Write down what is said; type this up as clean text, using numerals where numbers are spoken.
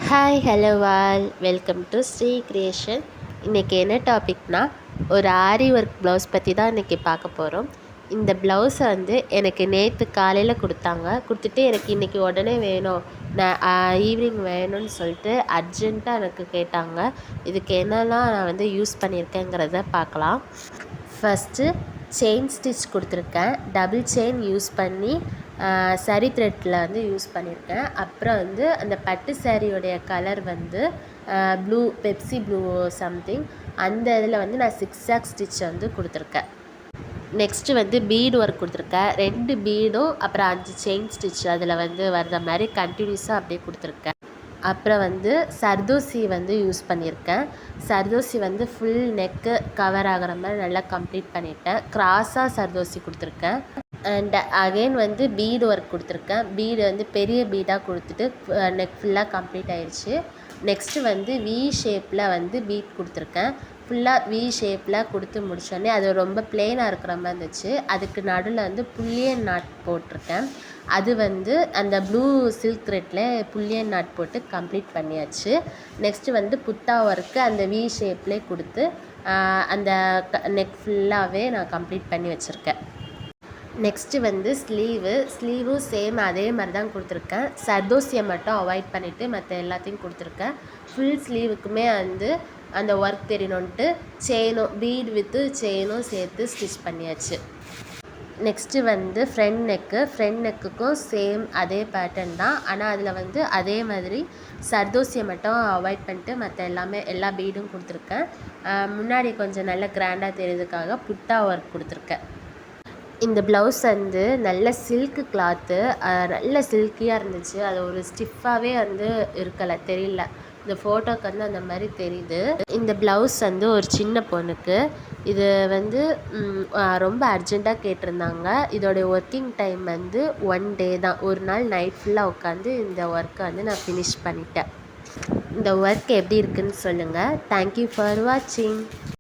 Hi hello all welcome to Sri creation. இன்றைக்கி என்ன டாபிக்னா, ஒரு ஆரி ஒர்க் ப்ளவுஸ் பற்றி தான் இன்றைக்கி பார்க்க போகிறோம். இந்த ப்ளவுஸை எனக்கு நேற்று காலையில் கொடுத்துட்டு எனக்கு இன்றைக்கி உடனே வேணும், நான் ஈவினிங் வேணும்னு சொல்லிட்டு அர்ஜெண்ட்டாக எனக்கு கேட்டாங்க. இதுக்கு என்னெல்லாம் நான் யூஸ் பண்ணியிருக்கேங்கிறத பார்க்கலாம். ஃபஸ்ட்டு செயின் ஸ்டிச் கொடுத்துருக்கேன். டபுள் செயின் யூஸ் பண்ணி சரி த்ரெட்டில் யூஸ் பண்ணியிருக்கேன். அப்புறம் அந்த பட்டு சாரியோடைய colour blue, Pepsi blue something, அந்த இதில் நான் சிக்ஸாக் ஸ்டிச் கொடுத்துருக்கேன். நெக்ஸ்ட்டு பீடு ஒர்க் கொடுத்துருக்கேன். 2 பீடும் அப்புறம் 5 செயின் ஸ்டிச் அதில் வர்ற மாதிரி கண்டினியூஸாக அப்படியே கொடுத்துருக்கேன். அப்புறம் சர்தோசி யூஸ் பண்ணியிருக்கேன். சர்தோசி ஃபுல் நெக்கு கவர் ஆகிற மாதிரி நல்லா கம்ப்ளீட் பண்ணிட்டேன். கிராஸாக சர்தோசி கொடுத்துருக்கேன். அண்ட் அகெயின் பீடு ஒர்க் கொடுத்துருக்கேன். பீடு பெரிய பீடாக கொடுத்துட்டு நெக் ஃபுல்லாக கம்ப்ளீட் ஆயிடுச்சு. நெக்ஸ்ட்டு வி ஷேப்பில் பீட் கொடுத்துருக்கேன். ஃபுல்லாக வி ஷேப்பில் கொடுத்து முடிச்சோடனே அது ரொம்ப பிளெயினாக இருக்கிற மாதிரி இருந்துச்சு. அதுக்கு நடுவில் புல்லியன் நாட் போட்டிருக்கேன். அது அந்த ப்ளூ சில்க் த்ரெட்டில் புல்லியன் நாட் போட்டு கம்ப்ளீட் பண்ணியாச்சு. நெக்ஸ்ட்டு புத்தா ஒர்க்கு அந்த வி ஷேப்லேயே கொடுத்து அந்த நெக் ஃபுல்லாகவே நான் கம்ப்ளீட் பண்ணி வச்சுருக்கேன். நெக்ஸ்ட்டு ஸ்லீவும் சேம் அதே மாதிரி தான் கொடுத்துருக்கேன். சர்தோசியை மட்டும் அவாய்ட் பண்ணிவிட்டு மற்ற எல்லாத்தையும் கொடுத்துருக்கேன். ஃபுல் ஸ்லீவுக்குமே அந்த ஒர்க் தெரியணுன்ட்டு செயினும் பீட் வித்து செயினும் சேர்த்து ஸ்டிச் பண்ணியாச்சு. நெக்ஸ்ட்டு ஃப்ரண்ட் நெக்குக்கும் சேம் அதே பேட்டர்ன் தான். ஆனால் அதில் அதே மாதிரி சர்தோசியை மட்டும் அவாய்ட் பண்ணிட்டு மற்ற எல்லா பீடும் கொடுத்துருக்கேன். முன்னாடி கொஞ்சம் நல்ல கிராண்டாக தெரியுறதுக்காக புட்டா ஒர்க் கொடுத்துருக்கேன். இந்த ப்ளவுஸ் நல்ல சில்க்கு கிளாத்து, நல்ல சில்கியாக இருந்துச்சு. அது ஒரு ஸ்டிஃபாகவே இருக்கலை, தெரியல. இந்த ஃபோட்டோக்கு அந்த மாதிரி தெரியுது. இந்த ப்ளவுஸ் ஒரு சின்ன பொண்ணுக்கு. இது ரொம்ப அர்ஜெண்ட்டாக கேட்டிருந்தாங்க. இதோடைய ஒர்க்கிங் டைம் 1 டே தான். ஒரு நாள் நைட் ஃபுல்லாக உட்காந்து இந்த ஒர்க்கை நான் ஃபினிஷ் பண்ணிட்டேன். இந்த ஒர்க் எப்படி இருக்குதுன்னு சொல்லுங்கள். தேங்க்யூ ஃபார் வாட்சிங்.